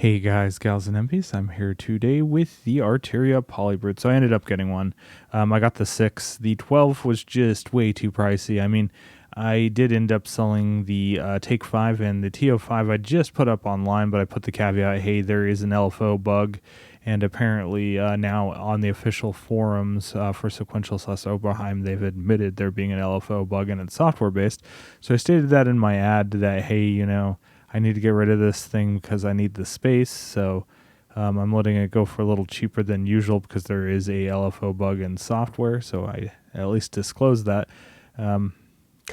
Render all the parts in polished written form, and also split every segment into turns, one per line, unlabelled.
Hey guys, gals, and MPs, I'm here today with the Arturia Polybrute. So I ended up getting one. I got the 6. The 12 was just way too pricey. I mean, I did end up selling the Take 5 and the TO5 I just put up online, but I put the caveat, hey, there is an LFO bug. And apparently now on the official forums for Sequential/Oberheim, they've admitted there being an LFO bug and it's software-based. So I stated that in my ad that, hey, I need to get rid of this thing because I need the space, so I'm letting it go for a little cheaper than usual because there is a LFO bug in software, so I at least disclosed that. Kind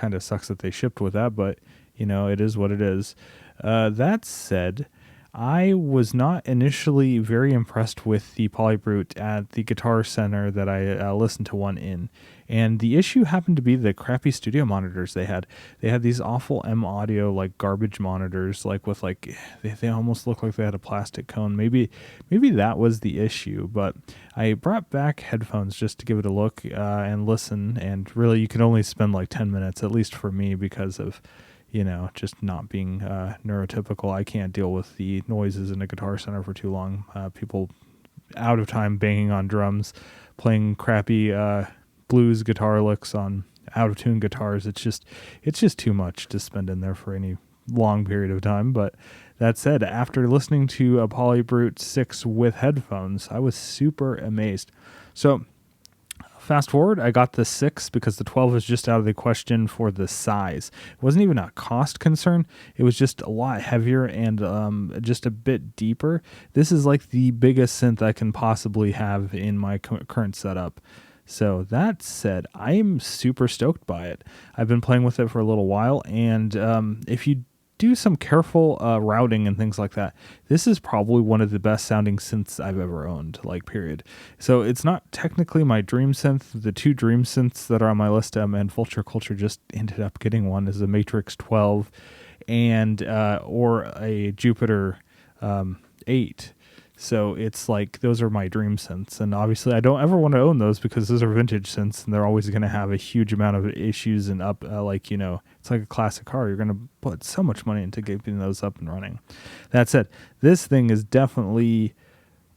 of sucks that they shipped with that, but, it is what it is. That said, I was not initially very impressed with the Polybrute at the Guitar Center that I listened to one in. And the issue happened to be the crappy studio monitors they had. They had these awful M Audio, garbage monitors, with they almost look like they had a plastic cone. Maybe that was the issue, but I brought back headphones just to give it a look and listen. And really, you can only spend 10 minutes, at least for me, because of just not being neurotypical. I can't deal with the noises in a Guitar Center for too long. People out of time banging on drums, playing crappy blues guitar licks on out of tune guitars. It's just too much to spend in there for any long period of time. But that said, after listening to a Polybrute 6 with headphones, I was super amazed. So fast forward, I got the 6 because the 12 was just out of the question for the size. It wasn't even a cost concern. It was just a lot heavier and just a bit deeper. This is the biggest synth I can possibly have in my current setup. So that said, I am super stoked by it. I've been playing with it for a little while, and if you do some careful routing and things like that, this is probably one of the best sounding synths I've ever owned, period. So it's not technically my dream synth. The 2 dream synths that are on my list, and Vulture Culture just ended up getting one, is a Matrix 12 and or a Jupiter 8. So it's those are my dream synths, and obviously I don't ever want to own those because those are vintage synths and they're always going to have a huge amount of issues and up, it's like a classic car. You're going to put so much money into getting those up and running. That said, this thing is definitely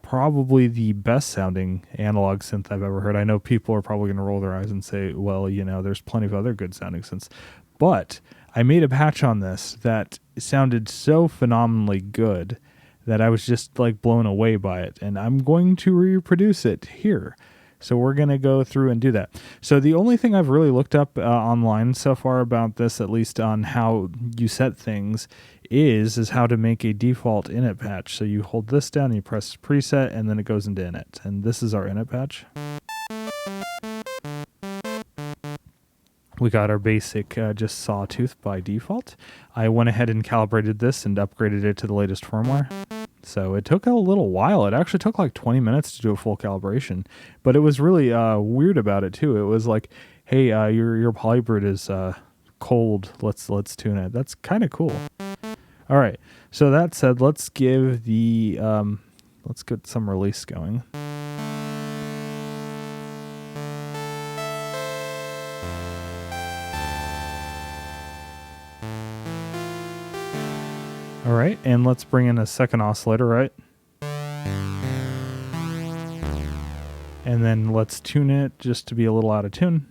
probably the best sounding analog synth I've ever heard. I know people are probably going to roll their eyes and say, well, there's plenty of other good sounding synths, but I made a patch on this that sounded so phenomenally good that I was just blown away by it, and I'm going to reproduce it here. So we're going to go through and do that. So the only thing I've really looked up online so far about this, at least on how you set things, is how to make a default init patch. So you hold this down, you press preset, and then it goes into init. And this is our init patch. We got our basic just sawtooth by default. I went ahead and calibrated this and upgraded it to the latest firmware. So it took a little while. It actually took 20 minutes to do a full calibration, but it was really weird about it too. It was hey, your Polybrute is cold. Let's tune it. That's kind of cool. All right. So that said, let's give the let's get some release going. All right, and let's bring in a second oscillator, right? And then let's tune it just to be a little out of tune.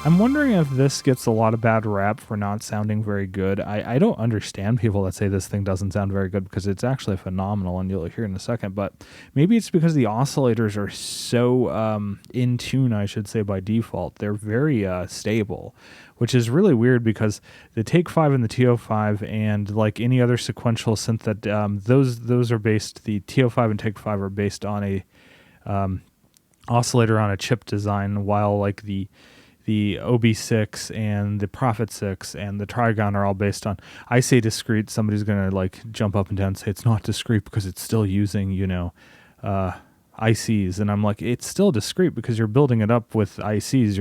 I'm wondering if this gets a lot of bad rap for not sounding very good. I don't understand people that say this thing doesn't sound very good because it's actually phenomenal, and you'll hear in a second. But maybe it's because the oscillators are so in tune, I should say, by default. They're very stable, which is really weird because the Take 5 and the TO5 and any other sequential synth that those are based, the TO5 and Take 5 are based on a oscillator on a chip design, while the OB6 and the Prophet 6 and the Trigon are all based on, I say discrete, somebody's going to jump up and down and say it's not discrete because it's still using, ICs. And I'm it's still discrete because you're building it up with ICs.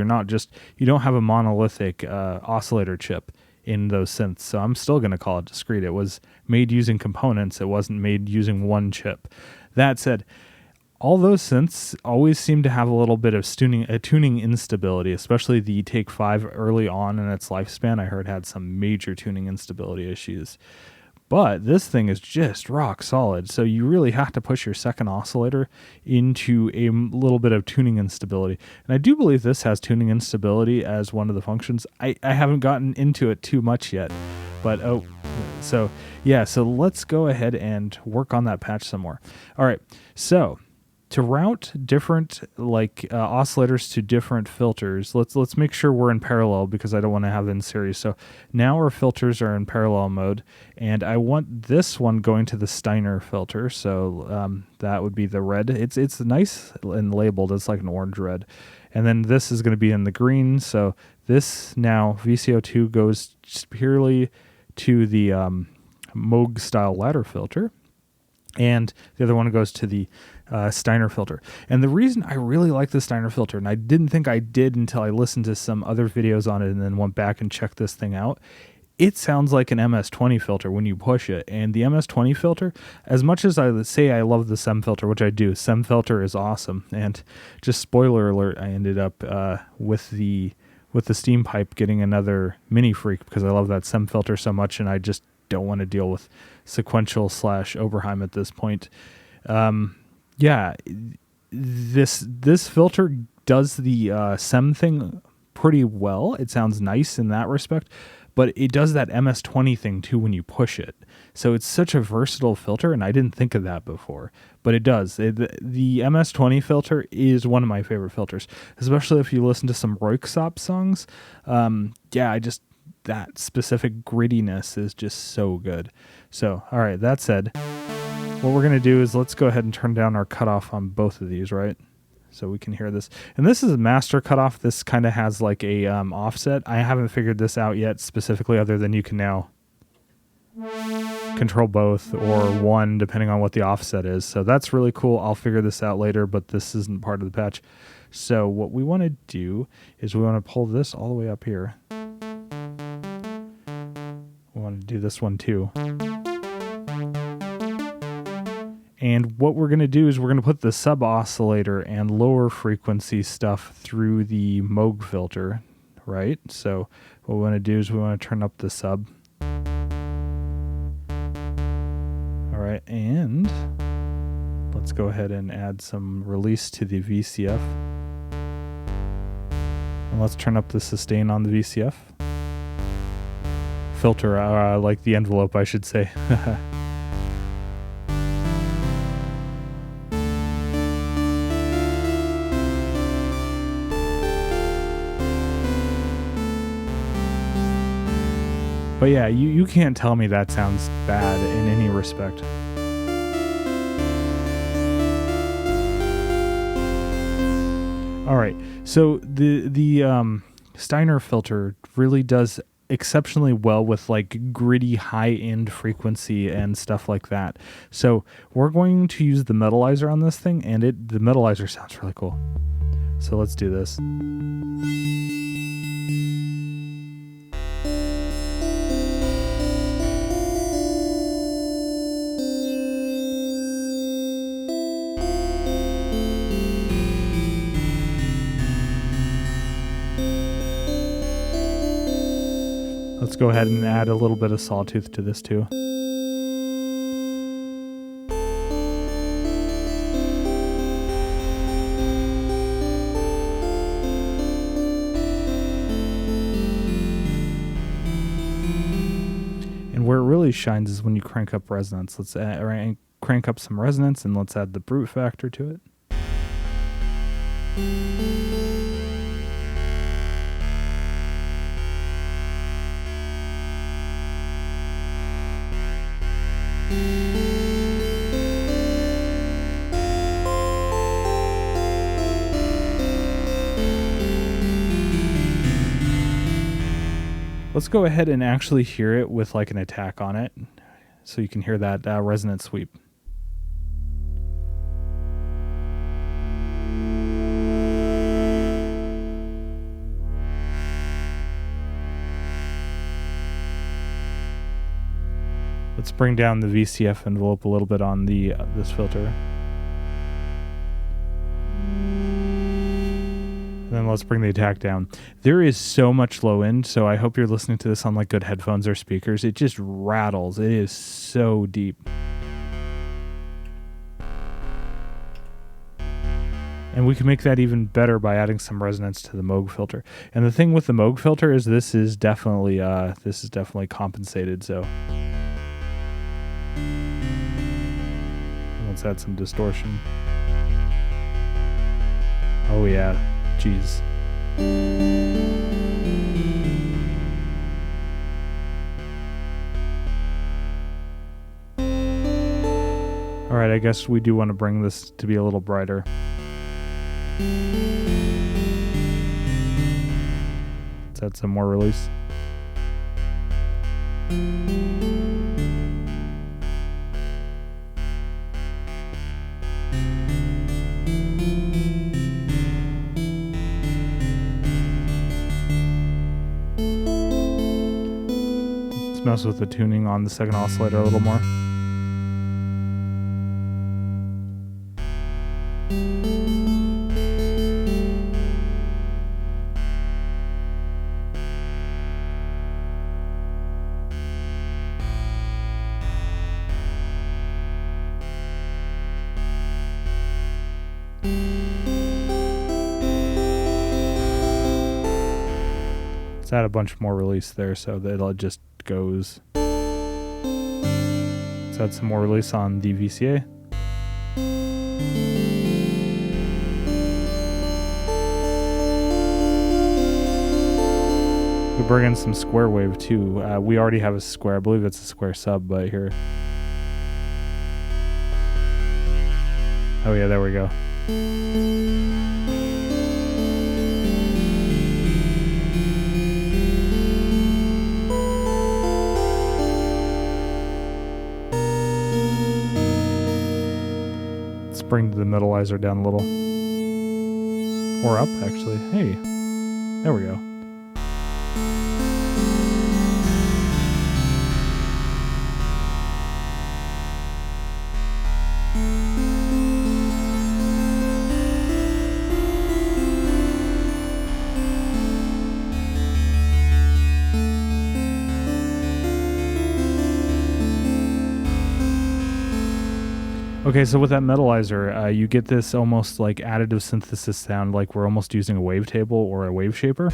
You don't have a monolithic oscillator chip in those synths. So I'm still going to call it discrete. It was made using components. It wasn't made using one chip. That said, all those synths always seem to have a little bit of tuning instability, especially the Take 5 early on in its lifespan. I heard had some major tuning instability issues. But this thing is just rock solid, so you really have to push your second oscillator into a little bit of tuning instability. And I do believe this has tuning instability as one of the functions. I haven't gotten into it too much yet, but so let's go ahead and work on that patch some more. All right, so to route different oscillators to different filters, let's make sure we're in parallel because I don't want to have it in series. So now our filters are in parallel mode, and I want this one going to the Steiner filter. So that would be the red. It's nice and labeled. It's like an orange red, and then this is going to be in the green. So this now VCO2 goes purely to the Moog style ladder filter, and the other one goes to the Steiner filter. And the reason I really like the Steiner filter, and I didn't think I did until I listened to some other videos on it and then went back and checked this thing out, it sounds like an MS-20 filter when you push it. And the MS-20 filter, as much as I say I love the SEM filter, which I do, SEM filter is awesome. And just spoiler alert, I ended up with the steam pipe getting another mini freak because I love that SEM filter so much, and I just don't want to deal with sequential / Oberheim at this point. This filter does the SEM thing pretty well. It sounds nice in that respect, but it does that MS-20 thing too when you push it. So it's such a versatile filter, and I didn't think of that before, but it does. The MS-20 filter is one of my favorite filters, especially if you listen to some Royksop songs. That specific grittiness is just so good. So, all right, that said, what we're going to do is let's go ahead and turn down our cutoff on both of these, right? So we can hear this. And this is a master cutoff. This kind of has like a offset. I haven't figured this out yet specifically, other than you can now control both or one depending on what the offset is. So that's really cool. I'll figure this out later, but this isn't part of the patch. So what we want to do is we want to pull this all the way up here. We want to do this one too. And what we're going to do is we're going to put the sub oscillator and lower frequency stuff through the Moog filter, right? So what we want to do is we want to turn up the sub. All right, and let's go ahead and add some release to the VCF. And let's turn up the sustain on the VCF. Filter, like the envelope, I should say. But yeah, you can't tell me that sounds bad in any respect. All right, so the Steiner filter really does exceptionally well with like gritty high-end frequency and stuff like that. So we're going to use the metalizer on this thing, and the metalizer sounds really cool. So let's do this. Let's go ahead and add a little bit of sawtooth to this too. And where it really shines is when you crank up resonance. Let's crank up some resonance, and let's add the brute factor to it. Let's go ahead and actually hear it with like an attack on it, so you can hear that resonance sweep. Let's bring down the VCF envelope a little bit on this filter. let's bring the attack down. There is so much low end, so I hope you're listening to this on like good headphones or speakers. It just rattles. It is so deep. And we can make that even better by adding some resonance to the Moog filter. And the thing with the Moog filter is this is definitely compensated. So let's add some distortion. Oh yeah, jeez. All right, I guess we do want to bring this to be a little brighter. Let's add some more release. Let's mess with the tuning on the second oscillator a little more. Let's add a bunch more release there so that it just goes. Let's add some more release on the VCA. We bring in some square wave too. We already have a square, I believe it's a square sub, but here. Oh yeah, there we go. Let's bring the middleizer down a little. Or up, actually. Hey, there we go. Okay, so with that metalizer, you get this almost like additive synthesis sound, like we're almost using a wavetable or a wave shaper.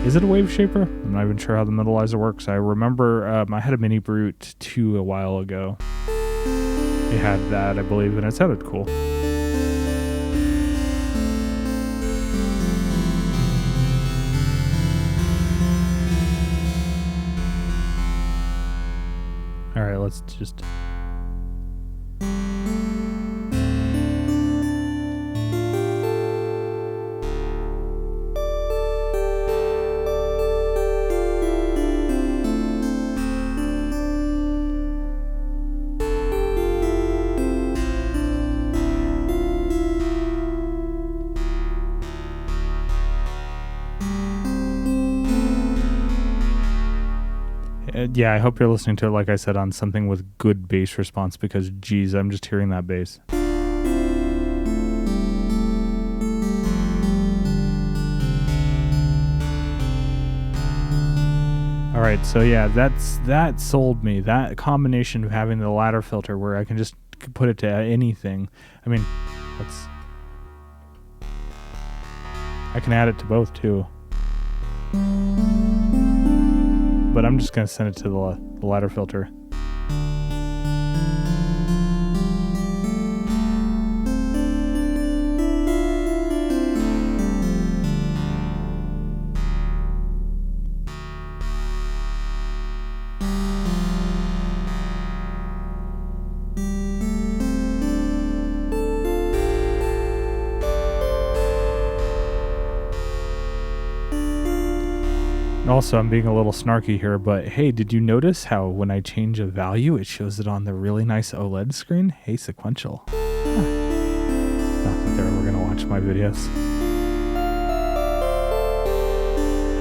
Is it a wave shaper? I'm not even sure how the metalizer works. I remember I had a Mini Brute 2 a while ago. It had that, I believe, and it sounded cool. All right, let's just... yeah, I hope you're listening to it, like I said, on something with good bass response, because, geez, I'm just hearing that bass. All right, so yeah, that sold me. That combination of having the ladder filter where I can just put it to anything. I mean, I can add it to both, too. But I'm just going to send it to the ladder filter. Also, I'm being a little snarky here, but hey, did you notice how when I change a value, it shows it on the really nice OLED screen? Hey, sequential. Huh. Not that they're ever going to watch my videos.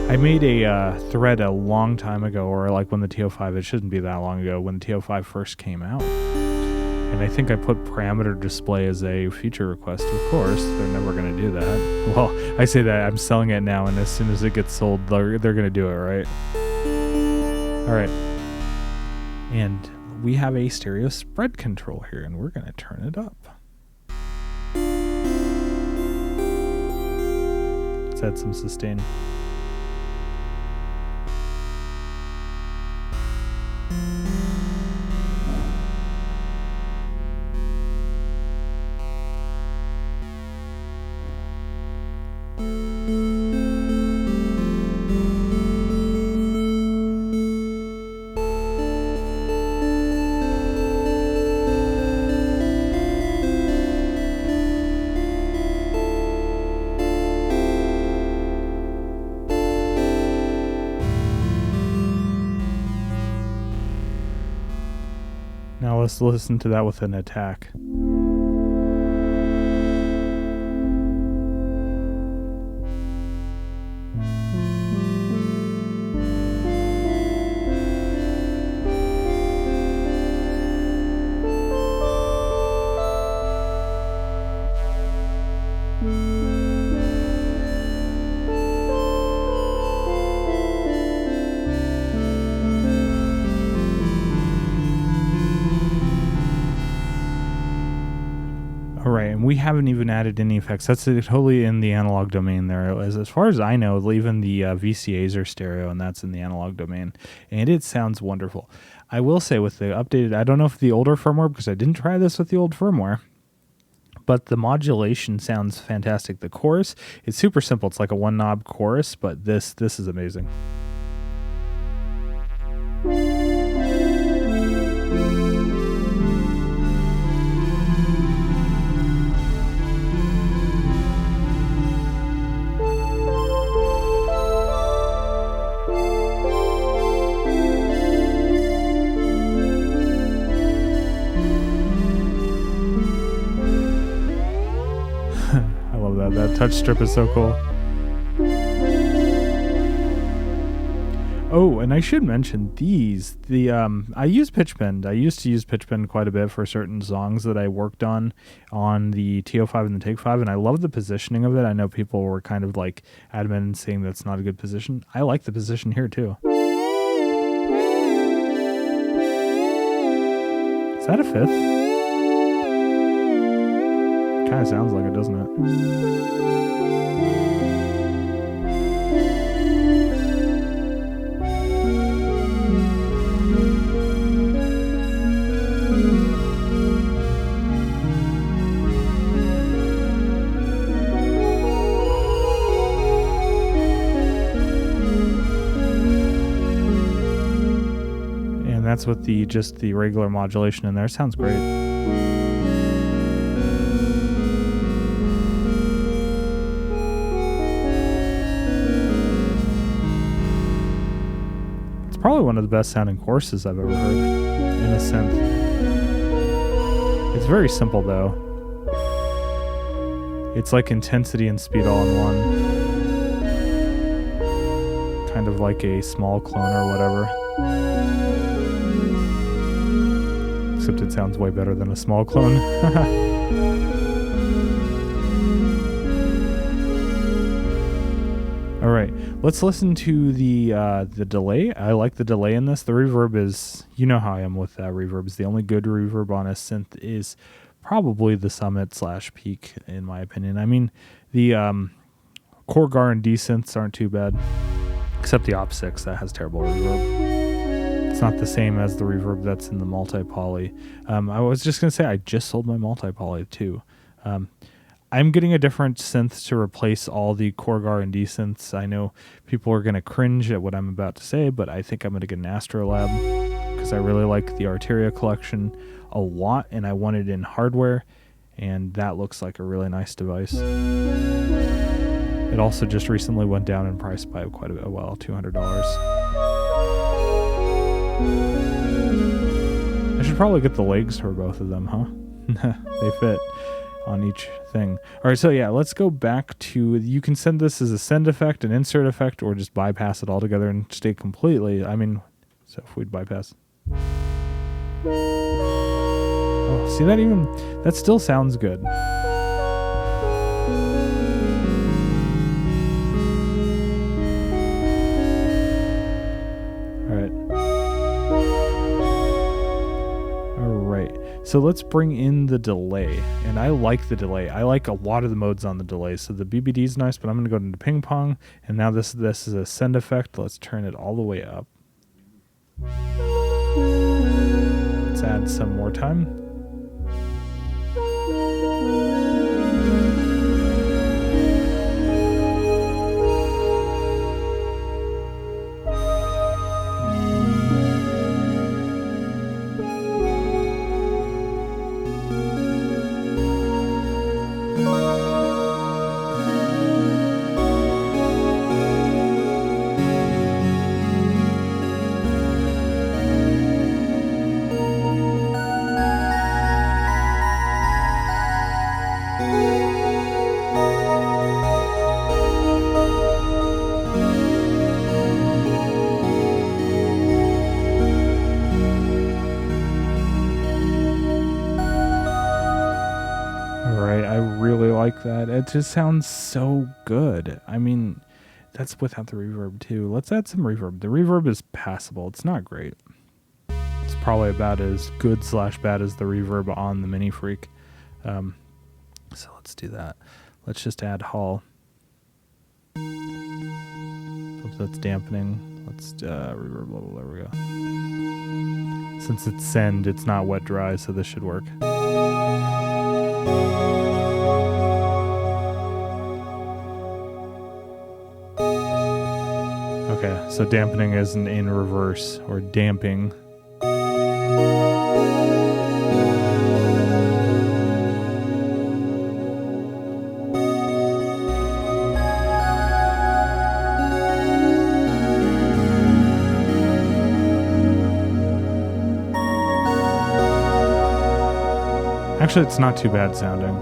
I made a thread a long time ago, or like when the TO5, it shouldn't be that long ago, when the TO5 first came out. And I think I put parameter display as a feature request. Of course, they're never going to do that. Well, I say that, I'm selling it now, and as soon as it gets sold, they're going to do it, right? All right. And we have a stereo spread control here, and we're going to turn it up. Let's add some sustain. Now let's listen to that with an attack. Alright, and we haven't even added any effects. That's totally in the analog domain there. As far as I know, even the VCAs are stereo, and that's in the analog domain. And it sounds wonderful. I will say with the updated, I don't know if the older firmware, because I didn't try this with the old firmware, but the modulation sounds fantastic. The chorus, it's super simple. It's like a one knob chorus, but this is amazing. That touch strip is so cool. Oh, and I should mention these. I use pitch bend. I used to use pitch bend quite a bit for certain songs that I worked on the TO5 and the Take 5, and I love the positioning of it. I know people were kind of like adamant in saying that's not a good position. I like the position here too. Is that a fifth? Kind of sounds like it, doesn't it? And that's with just the regular modulation in there. Sounds great. Probably one of the best sounding choruses I've ever heard in a synth. It's very simple though. It's like intensity and speed all in one. Kind of like a small clone or whatever. Except it sounds way better than a small clone. All right, let's listen to the delay. I like the delay in this. The reverb is, you know how I am with reverbs. The only good reverb on a synth is probably the Summit / Peak, in my opinion. I mean, the Korg R&D synths aren't too bad, except the Op6 that has terrible reverb. It's not the same as the reverb that's in the multi-poly. I was just gonna say I just sold my multi-poly too. I'm getting a different synth to replace all the Korg R&D synths. I know people are going to cringe at what I'm about to say, but I think I'm going to get an Astrolab because I really like the Arturia collection a lot, and I want it in hardware, and that looks like a really nice device. It also just recently went down in price by quite a bit, well, $200. I should probably get the legs for both of them, huh? They fit on each thing. All right, so yeah, let's go back to, you can send this as a send effect, an insert effect, or just bypass it altogether and stay completely, I mean, so if we'd bypass. Oh, see that still sounds good. So let's bring in the delay, and I like the delay. I like a lot of the modes on the delay. So the BBD is nice, but I'm going to go into ping pong, and now this is a send effect. Let's turn it all the way up. Let's add some more time. Like that. It just sounds so good. I mean, that's without the reverb too. Let's add some reverb. The reverb is passable. It's not great. It's probably about as good / bad as the reverb on the Mini Freak. So let's do that. Let's just add Hall. Oops, that's dampening. Let's reverb level. There we go. Since it's send, it's not wet dry, so this should work. Okay, so dampening isn't in reverse, or damping. Actually, it's not too bad sounding.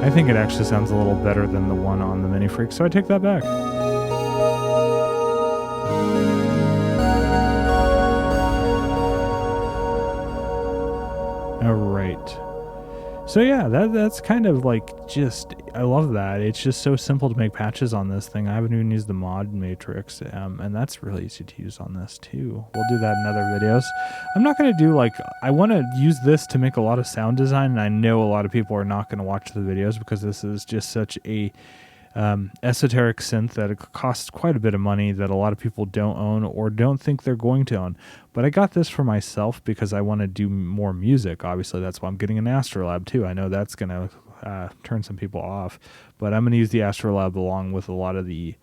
I think it actually sounds a little better than the one on the Mini Freak, so I take that back. All right. So yeah, that's kind of like I love that. It's just so simple to make patches on this thing. I haven't even used the mod matrix, and that's really easy to use on this too. We'll do that in other videos. I'm not going to do I want to use this to make a lot of sound design, and I know a lot of people are not going to watch the videos because this is just such a esoteric synth that it costs quite a bit of money that a lot of people don't own or don't think they're going to own. But I got this for myself because I want to do more music. Obviously, that's why I'm getting an Astrolab too. I know that's going to turn some people off, but I'm going to use the Astrolab along with a lot of the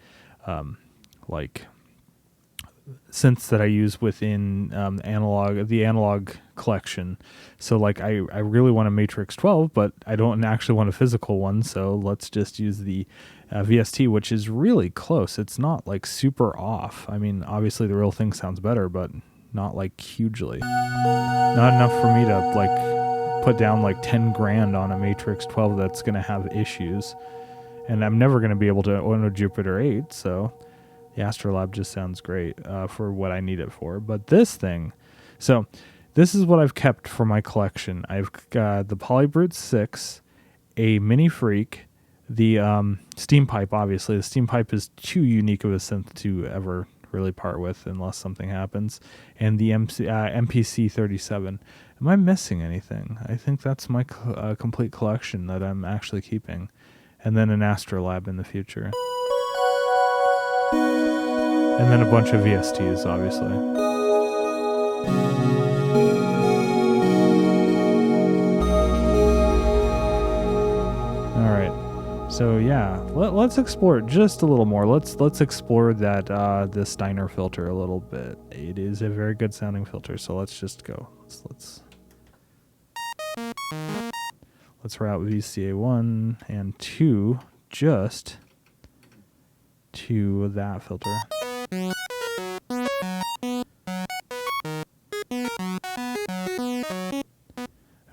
synths that I use within the analog collection. So I really want a Matrix 12, but I don't actually want a physical one. So let's just use the VST, which is really close. It's not super off. I mean, obviously the real thing sounds better, but not hugely. Not enough for me to put down 10 grand on a Matrix 12 that's going to have issues. And I'm never going to be able to own a Jupiter 8, so the Astrolab just sounds great for what I need it for. But this thing, so this is what I've kept for my collection. I've got the Polybrute 6, a Mini Freak, the Steam Pipe, obviously. The Steam Pipe is too unique of a synth to ever really part with unless something happens, and the MPC 37. Am I missing anything? I think that's my complete collection that I'm actually keeping. And then an Astrolab in the future. And then a bunch of VSTs, obviously. All right. So yeah, let's explore it just a little more. Let's explore that this Steiner filter a little bit. It is a very good sounding filter. So let's just go. Let's route VCA 1 and 2 just to that filter.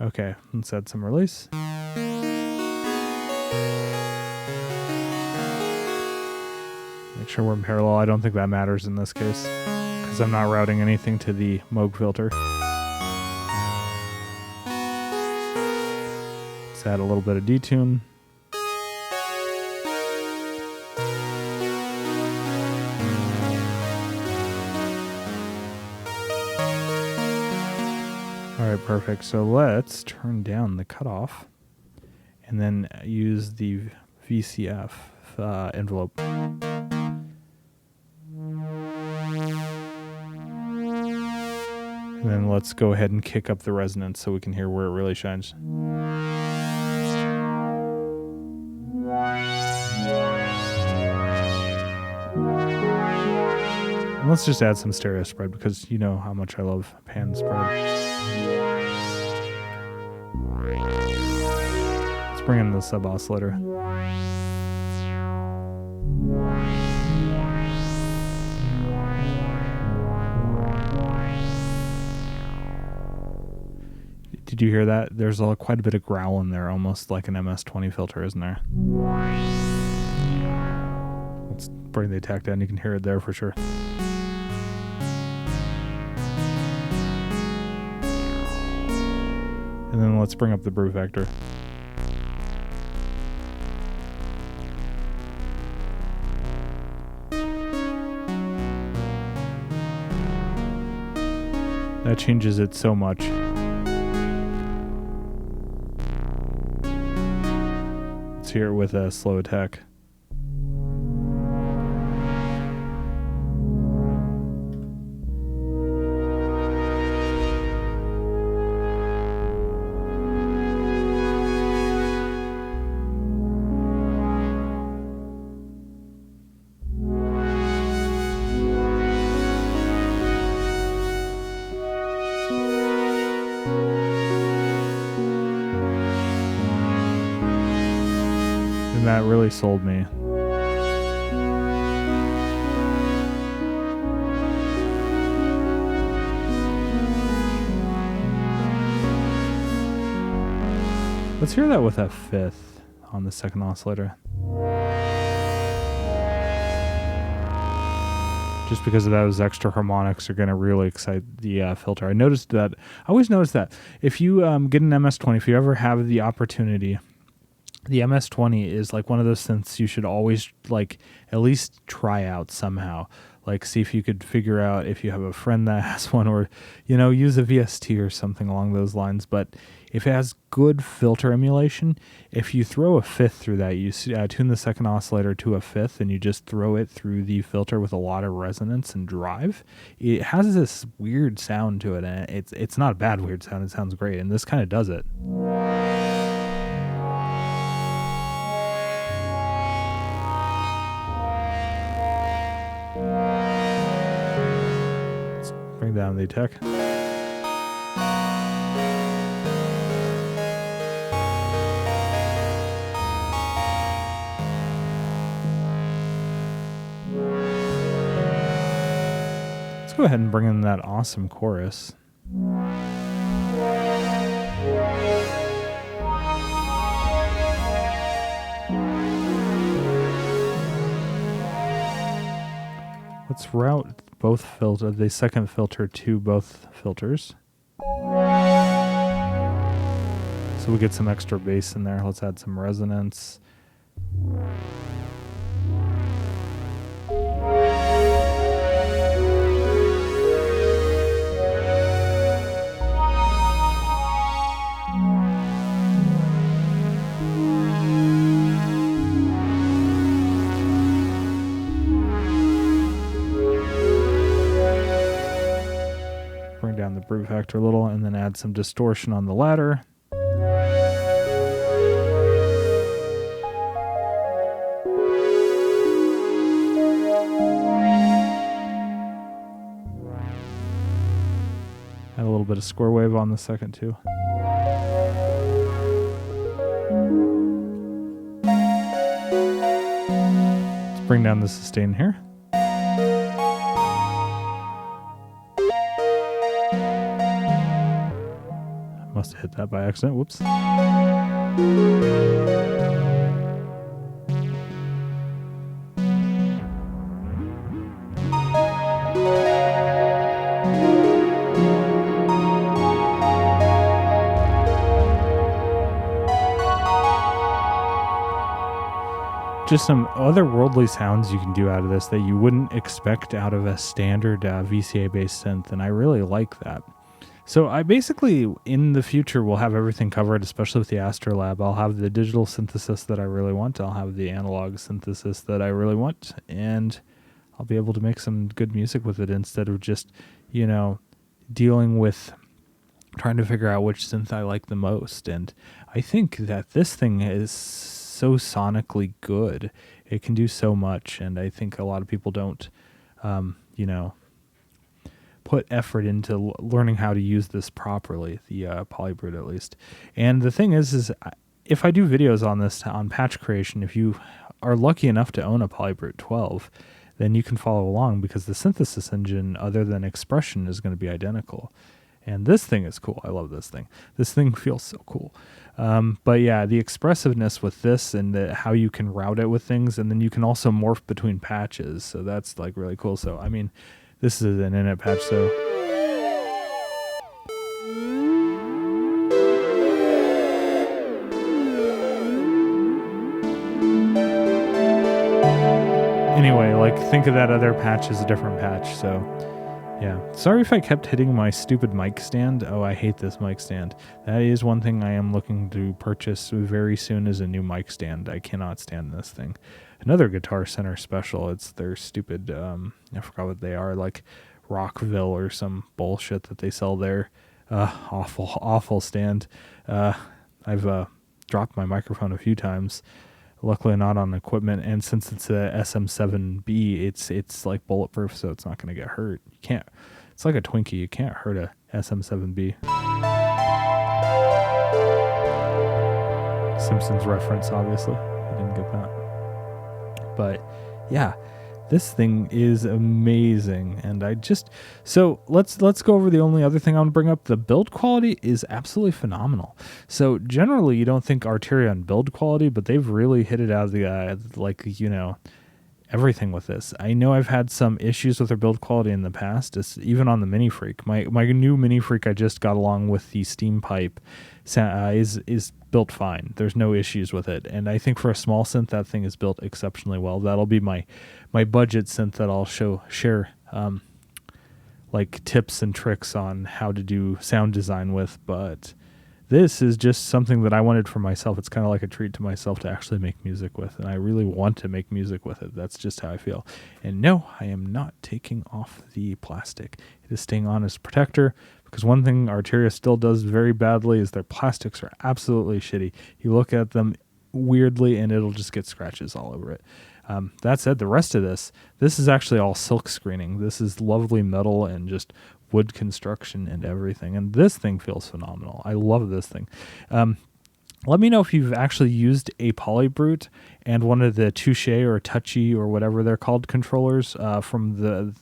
Okay, let's add some release. Make sure sure we're in parallel. I don't think that matters in this case because I'm not routing anything to the Moog filter. Let's add a little bit of detune. All right, perfect. So let's turn down the cutoff and then use the VCF envelope. And then let's go ahead and kick up the resonance so we can hear where it really shines. And let's just add some stereo spread because you know how much I love pan spread. Let's bring in the sub oscillator. Did you hear that? There's quite a bit of growl in there, almost like an MS-20 filter, isn't there? Let's bring the attack down. You can hear it there for sure. And then let's bring up the brute vector. That changes it so much. Let's hear it with a slow attack. And that really sold me. Let's hear that with a fifth on the second oscillator. Just because of those extra harmonics are going to really excite the filter. I always noticed that if you get an MS-20, if you ever have the opportunity, the MS-20 is like one of those synths you should always like at least try out somehow. Like see if you could figure out if you have a friend that has one, or use a VST or something along those lines. But if it has good filter emulation, if you throw a fifth through that, you tune the second oscillator to a fifth and you just throw it through the filter with a lot of resonance and drive, it has this weird sound to it, and it's not a bad weird sound. It sounds great, and this kind of does it. Bring down the attack. Let's go ahead and bring in that awesome chorus. Let's route both the second filter to both filters. So we get some extra bass in there. Let's add some resonance. Bring down the brute factor a little, and then add some distortion on the ladder. Add a little bit of square wave on the second too. Let's bring down the sustain here. Must have hit that by accident. Whoops. just some otherworldly sounds you can do out of this that you wouldn't expect out of a standard VCA-based synth, and I really like that. So I basically, in the future, will have everything covered, especially with the Astrolab. I'll have the digital synthesis that I really want. I'll have the analog synthesis that I really want, and I'll be able to make some good music with it instead of just, dealing with trying to figure out which synth I like the most. And I think that this thing is so sonically good. It can do so much, and I think a lot of people don't, put effort into learning how to use this properly, the Polybrute at least. And the thing is if I do videos on this, on patch creation, if you are lucky enough to own a Polybrute 12, then you can follow along, because the synthesis engine, other than expression, is going to be identical. And this thing is cool. I love this thing. This thing feels so cool. But yeah, the expressiveness with this and how you can route it with things, and then you can also morph between patches. So that's like really cool. So, I mean, this is an init patch, so. Anyway, like, think of that other patch as a different patch, so. Yeah, sorry if I kept hitting my stupid mic stand. Oh, I hate this mic stand. That is one thing I am looking to purchase very soon, is a new mic stand. I cannot stand this thing. Another Guitar Center special. It's their stupid, I forgot what they are, like Rockville or some bullshit that they sell there. Awful stand. I've dropped my microphone a few times. Luckily not on equipment, and since it's a SM7B, it's like bulletproof, so it's not going to get hurt. You can't. It's like a Twinkie. You can't hurt a SM7B. Simpsons reference, obviously. I didn't get that. But yeah, this thing is amazing, and so let's go over the only other thing I want to bring up. The build quality is absolutely phenomenal. So generally you don't think Arturia on build quality, but they've really hit it out of the everything with this. I know I've had some issues with their build quality in the past, even on the Mini Freak. My new Mini Freak I just got along with the Steam Pipe is built fine. There's no issues with it, and I think for a small synth that thing is built exceptionally well. That'll be my budget synth that I'll share like tips and tricks on how to do sound design with. But this is just something that I wanted for myself. It's kind of like a treat to myself to actually make music with, and I really want to make music with it. That's just how I feel. And no, I am not taking off the plastic. It is staying on as a protector, because one thing Arturia still does very badly is their plastics are absolutely shitty. You look at them weirdly and it'll just get scratches all over it. That said, the rest of this is actually all silk screening. This is lovely metal and just wood construction and everything. And this thing feels phenomenal. I love this thing. Let me know if you've actually used a Polybrute and one of the Touche or Touchy or whatever they're called controllers from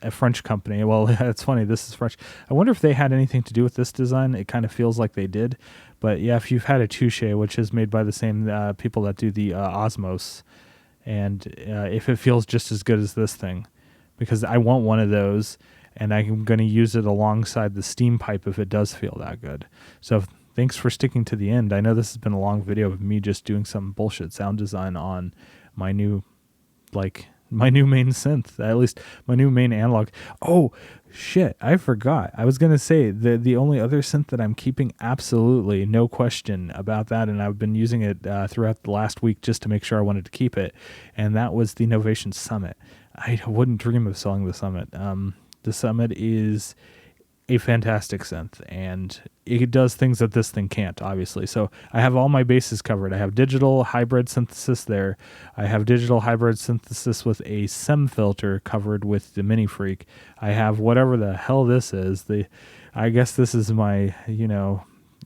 a French company. Well, it's funny, this is French. I wonder if they had anything to do with this design. It kind of feels like they did. But yeah, if you've had a Touche, which is made by the same people that do the Osmos, and if it feels just as good as this thing, because I want one of those, and I'm going to use it alongside the Steam Pipe if it does feel that good. So thanks for sticking to the end. I know this has been a long video of me just doing some bullshit sound design on my new main synth, at least my new main analog. Oh, shit, I forgot. I was going to say the only other synth that I'm keeping, absolutely no question about that, and I've been using it throughout the last week just to make sure I wanted to keep it, and that was the Novation Summit. I wouldn't dream of selling the Summit. The Summit is a fantastic synth, and it does things that this thing can't, obviously. So I have all my bases covered. I have digital hybrid synthesis there. I have digital hybrid synthesis with a SEM filter covered with the Mini Freak. I have whatever the hell this is. I guess this is my,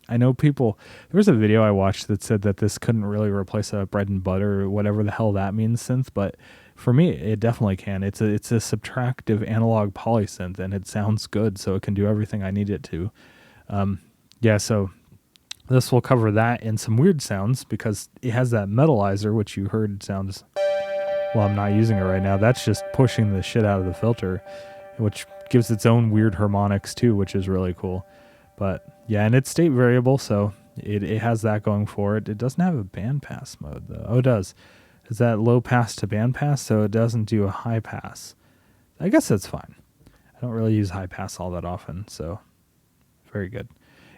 I know people, there was a video I watched that said that this couldn't really replace a bread and butter or whatever the hell that means synth, but for me, it definitely can. It's a subtractive analog polysynth, and it sounds good, so it can do everything I need it to. Yeah, so this will cover that and some weird sounds, because it has that metalizer, which you heard sounds, well, I'm not using it right now. That's just pushing the shit out of the filter, which gives its own weird harmonics too, which is really cool. But yeah, and it's state variable, so it has that going for it. It doesn't have a bandpass mode though. Oh, it does. is that low pass to band pass, so it doesn't do a high pass. I guess that's fine. I don't really use high pass all that often, so very good.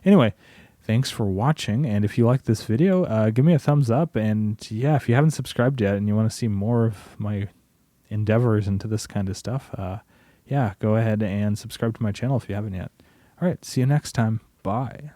Anyway, thanks for watching, and if you like this video, give me a thumbs up, and yeah, if you haven't subscribed yet and you want to see more of my endeavors into this kind of stuff, yeah, go ahead and subscribe to my channel if you haven't yet. All right, see you next time. Bye.